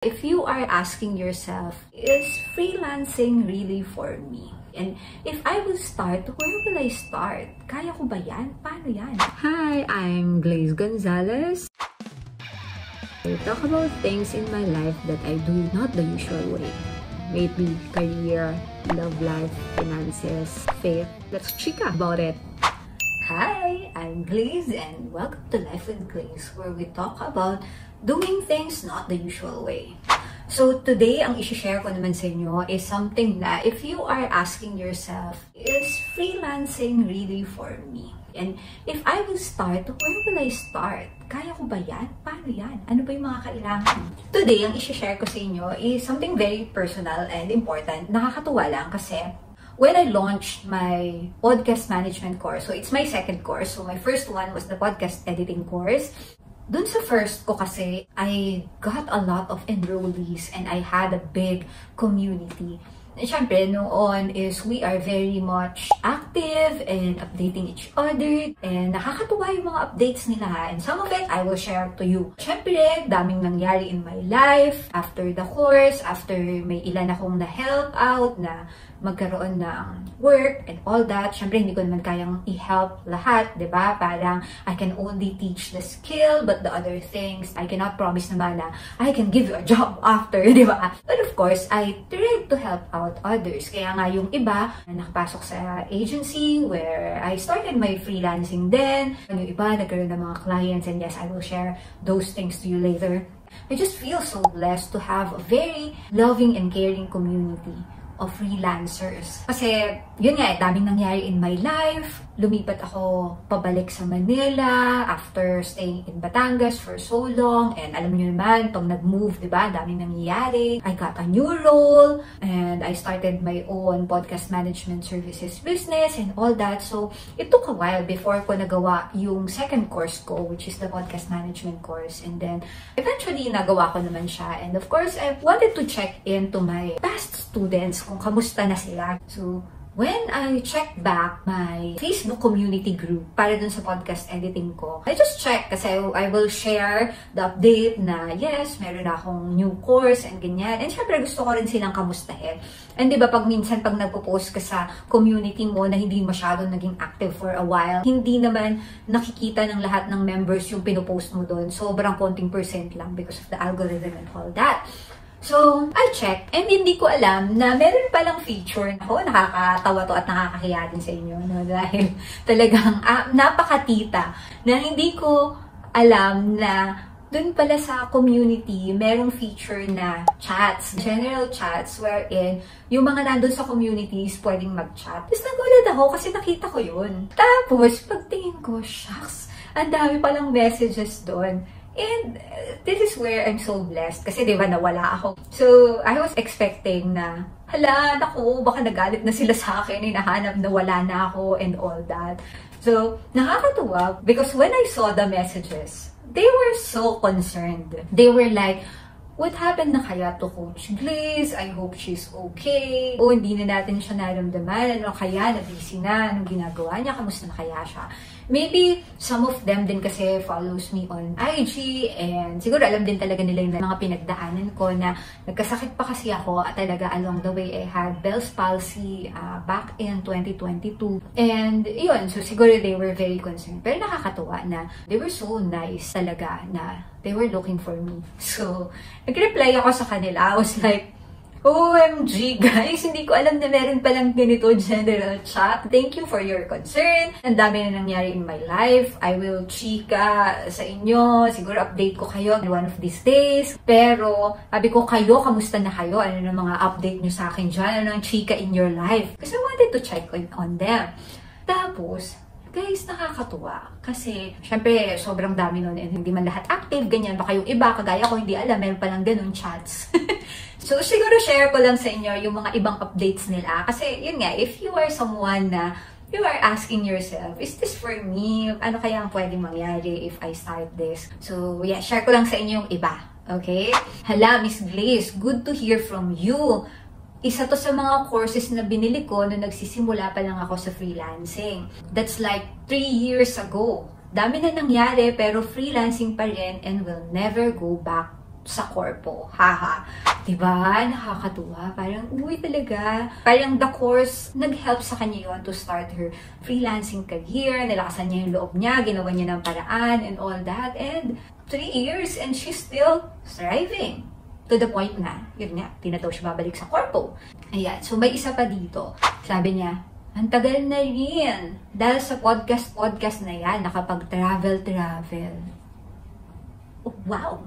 If you are asking yourself, is freelancing really for me? And if I will start, where will I start? Kaya ko ba yan? Paano yan? Hi, I'm Glaze Gonzalez. I talk about things in my life that I do not the usual way. Maybe career, love life, finances, faith. Let's chika about it. Hi, I'm Glaze and welcome to Life with Glaze, where we talk about doing things not the usual way. So today, ang isi-share ko naman sa inyo is something na if you are asking yourself, is freelancing really for me? And if I will start, where will I start? Kaya ko ba yan? Paano yan? Ano ba yung mga kailangan? Today, ang isi-share ko sa inyo is something very personal and important. Nakakatuwa lang kasi when I launched my podcast management course, so it's my second course. So my first one was the podcast editing course. Dun sa first ko kasi, I got a lot of enrollees and I had a big community. And syempre, noon is we are very much active and updating each other. And nakakatuwa yung mga updates nila. And some of it, I will share to you. Syempre, daming nangyari in my life. After the course, after may ilan akong na-help out, na magkaroon ng work and all that. Syempre, hindi ko naman kayang i-help lahat, diba? Parang, I can only teach the skill, but the other things, I cannot promise naman na I can give you a job after, diba? But of course, I tried to help out others. Kaya nga yung iba, nakapasok sa agency where I started my freelancing then. Yung iba, nagkaroon ng mga clients, and yes, I will share those things to you later. I just feel so blessed to have a very loving and caring community of freelancers. Kasi, yun nga, daming nangyari in my life. Lumipat ako pabalik sa Manila after staying in Batangas for so long. And alam nyo naman, itong nag-move, diba? Daming nangyayari. I got a new role. And I started my own podcast management services business and all that. So, it took a while before ko nagawa yung second course ko, which is the podcast management course. And then, eventually, nagawa ko naman siya. And of course, I wanted to check into my past students kung kamusta na sila. So, when I checked back my Facebook community group para dun sa podcast editing ko, I just checked kasi I will share the update na yes, meron akong new course and ganyan. And syempre gusto ko rin silang kamustahin. And diba pag minsan pag nagpo-post ka sa community mo na hindi masyadong naging active for a while, hindi naman nakikita ng lahat ng members yung pinopost mo dun. Sobrang konting percent lang because of the algorithm and all that. So, I checked and hindi ko alam na meron palang feature. Ako, nakakatawa to at nakakahiya din sa inyo. No? Dahil talagang napakatita na hindi ko alam na dun pala sa community, merong feature na chats, general chats, wherein yung mga nandun sa communities pwedeng mag-chat. Tapos nagulat ako kasi nakita ko yun. Tapos, pagtingin ko, shucks, ang dami palang messages dun. And this is where I'm so blessed kasi diba nawala ako. So, I was expecting na, hala, naku, baka nagalit na sila sa akin, hinahanap na wala na ako and all that. So, nakakatuwa because when I saw the messages, they were so concerned. They were like, what happened na kaya to Coach Glaze? I hope she's okay. O, hindi na natin siya naramdaman. Ano kaya? Na-busy na. Anong ginagawa niya? Kamusta na kaya siya? Maybe some of them din kasi follows me on IG and siguro alam din talaga nila yung mga pinagdaanan ko na nagkasakit pa kasi ako at talaga along the way I had Bell's palsy back in 2022. And yun, so siguro they were very concerned. Pero nakakatuwa na they were so nice talaga na they were looking for me. So, nag-reply ako sa kanila. I was like, OMG guys, hindi ko alam na meron palang ganito general chat. Thank you for your concern. Ang dami na nangyari in my life. I will chika sa inyo. Siguro update ko kayo one of these days. Pero, sabi ko kayo, kamusta na kayo? Ano na mga update nyo sa akin dyan? Ano ang chika in your life? Kasi I wanted to check on them. Tapos, guys, nakakatuwa. Kasi, syempre, sobrang dami nun and hindi man lahat active, ganyan. Baka yung iba, kagaya ko, hindi alam, meron palang ganun chats. So, siguro share ko lang sa inyo yung mga ibang updates nila. Kasi, yun nga, if you are someone na you are asking yourself, is this for me? Ano kaya ang pwedeng mangyari if I start this? So, yeah, share ko lang sa inyo yung iba. Okay? Hala, Miss Glaze, good to hear from you. Isa to sa mga courses na binili ko nung nagsisimula pa lang ako sa freelancing. That's like 3 years ago. Dami na nangyari pero freelancing pa rin and will never go back sa korpo. Haha. Diba? Nakakatuwa. Parang, uy talaga. Parang the course, nag-help sa kanya yon to start her freelancing career. Nilakasan niya yung loob niya. Ginawa niya ng paraan and all that. And 3 years and she's still thriving. To the point na, yun nga, di na daw siya babalik sa korpo. Ayan. So, may isa pa dito. Sabi niya, ang tagal na rin. Dahil sa podcast na yan, nakapag-travel. Oh, wow!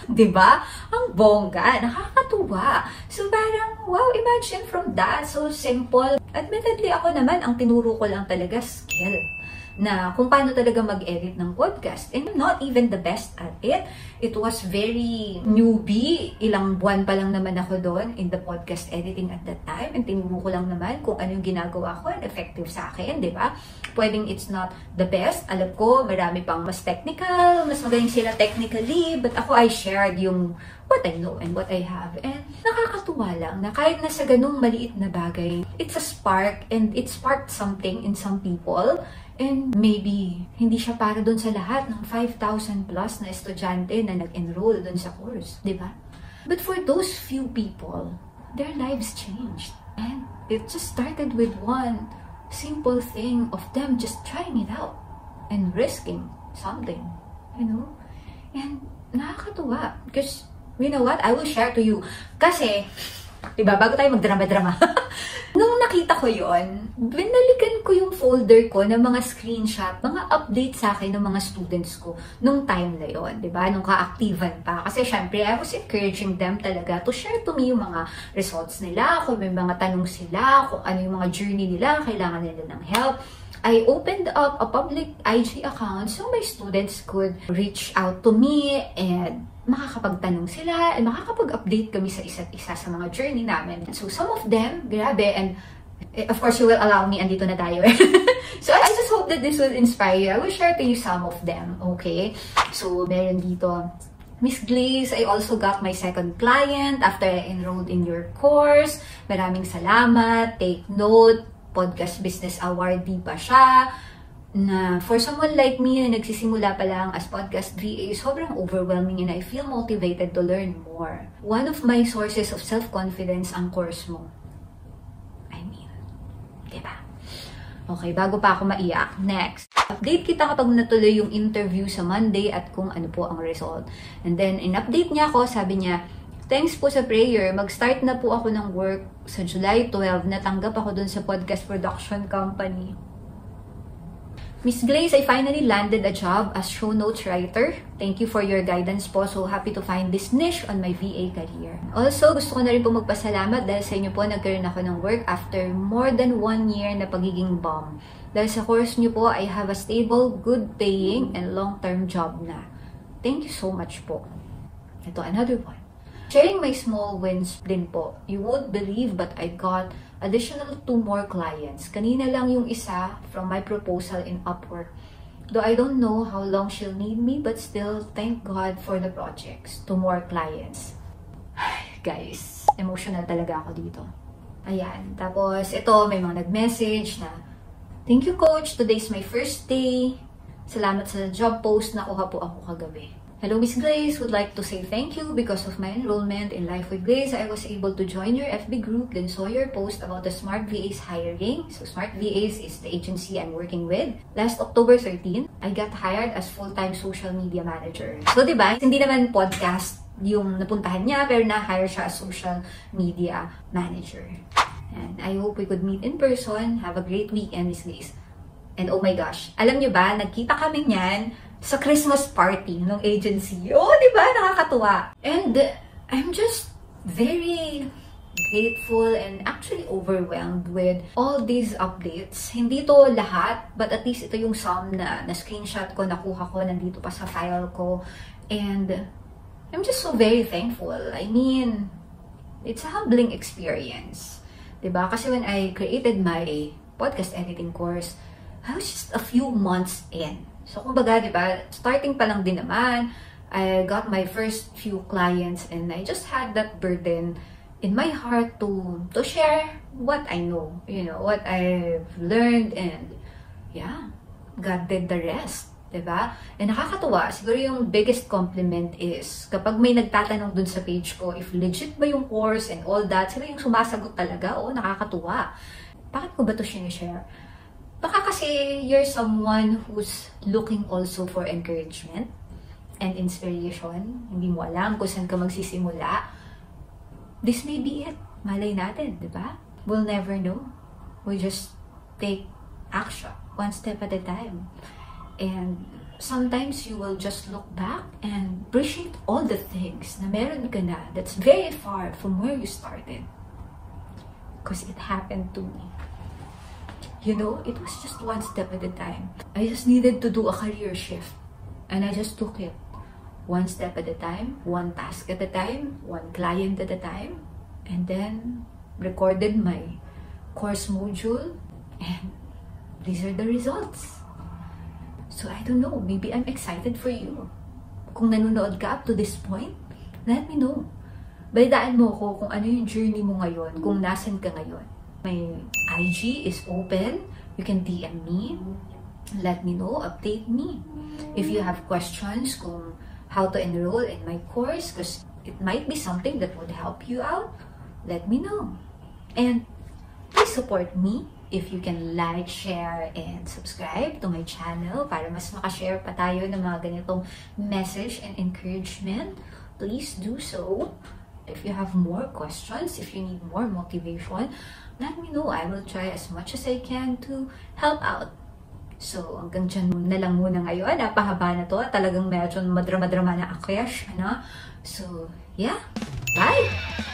Diba? Ang bongga, nakakatuwa. So parang, wow, imagine from that, so simple. Admittedly, ako naman, ang tinuro ko lang talaga skill na kung paano talaga mag-edit ng podcast. And I'm not even the best at it. It was very newbie. Ilang buwan pa lang naman ako doon in the podcast editing at that time. And tinuro ko lang naman kung ano yung ginagawa ko and effective sa akin, di ba? Pwedeng it's not the best. Alam ko, marami pang mas technical, mas magaling sila technically. But ako, I shared yung what I know and what I have. And nakakatuwa lang na kahit na sa ganung maliit na bagay, it's a spark and it sparked something in some people. And maybe, hindi siya para dun sa lahat ng 5,000 plus na estudyante na nag-enroll dun sa course, di ba? But for those few people, their lives changed. And it just started with one simple thing of them just trying it out and risking something, you know? And nakakatuwa. Because, you know what? I will share to you. Kasi, diba, bago tayo magdrama-drama, nung nakita ko yon, binalikan ko yung folder ko ng mga screenshot, mga update sa akin ng mga students ko nung time na yon, diba? Nung ka-activan pa. Kasi syempre, I was encouraging them talaga to share to me yung mga results nila, kung may mga tanong sila, kung ano yung mga journey nila, kailangan nila ng help. I opened up a public IG account so my students could reach out to me and makakapagtanong sila and makakapag-update kami sa isa't isa sa mga journey namin. So some of them, grabe, and of course you will allow me, andito na tayo. So I just hope that this will inspire you. I will share to you some of them, okay? So meron dito, Miss Glaze, I also got my second client after I enrolled in your course. Maraming salamat, take note, podcast business awardee pa siya, na for someone like me na nagsisimula pa lang as podcast VA, sobrang overwhelming and I feel motivated to learn more. One of my sources of self-confidence ang course mo. I mean, diba? Okay, bago pa ako maiyak. Next, update kita kapag natuloy yung interview sa Monday at kung ano po ang result. And then, in-update niya ako, sabi niya, thanks po sa prayer. Mag-start na po ako ng work sa July 12. Natanggap ako dun sa podcast production company. Miss Glaze, I finally landed a job as show notes writer. Thank you for your guidance po. So happy to find this niche on my VA career. Also, gusto ko na rin po magpasalamat dahil sa inyo po nagkaroon ako ng work after more than 1 year na pagiging bomb. Dahil sa course niyo po, I have a stable, good paying, and long-term job na. Thank you so much po. Ito, another one. Sharing my small wins din po. You won't believe but I got additional 2 more clients. Kanina lang yung isa from my proposal in Upwork. Though I don't know how long she'll need me, but still, thank God for the projects. 2 more clients. Guys, emotional talaga ako dito. Ayan. Tapos, ito, may mga nag-message na, thank you, Coach. Today's my first day. Salamat sa job post na kuha po ako kagabi. Hello, Miss Glaze. Would like to say thank you because of my enrollment in Life with Glaze. I was able to join your FB group, then saw your post about the Smart VAs hiring. So, Smart VAs is the agency I'm working with. Last October 13, I got hired as full-time social media manager. So, diba, hindi naman podcast yung napuntahan niya, pero na-hire siya as social media manager. And I hope we could meet in person. Have a great weekend, Miss Glaze. And oh my gosh, alam niyo ba, nagkita kami niyan sa Christmas party ng agency. Oh, di ba? Nakakatuwa. And I'm just very grateful and actually overwhelmed with all these updates. Hindi to lahat, but at least ito yung some na screenshot ko, nakuha ko, nandito pa sa file ko. And I'm just so very thankful. I mean, it's a humbling experience. Diba? Kasi when I created my podcast editing course, I was just a few months in. So, kumbaga, diba, starting pa lang din naman, I got my first few clients and I just had that burden in my heart to share what I know, you know, what I've learned, and yeah, God did the rest, Diba? And nakakatuwa, siguro yung biggest compliment is kapag may nagtatanong dun sa page ko if legit ba yung course and all that, sila yung sumasagot talaga. Oo, nakakatuwa. Bakit ko ba ito sinishare? Baka kasi you're someone who's looking also for encouragement and inspiration. Hindi mo alam kung saan ka magsisimula. This may be it. Malay natin, di ba? We'll never know. We just take action, one step at a time. And sometimes you will just look back and appreciate all the things na meron ka na that's very far from where you started. Because it happened to me. You know, it was just one step at a time. I just needed to do a career shift. And I just took it. One step at a time, one task at a time, one client at a time. And then, recorded my course module. And these are the results. So, I don't know. Maybe I'm excited for you. Kung nanonood ka up to this point, let me know. Balitaan mo ko kung ano yung journey mo ngayon, kung nasan ka ngayon. My IG is open. You can DM me. Let me know. Update me. If you have questions kung how to enroll in my course, because it might be something that would help you out, let me know. And please support me. If you can like, share, and subscribe to my channel para mas makashare pa tayo ng mga ganitong message and encouragement, please do so. If you have more questions, if you need more motivation, let me know. I will try as much as I can to help out. So, hanggang dyan na lang muna ngayon. Napahaba na to. Talagang medyo madrama-drama na akyas. Ano? So, yeah. Bye!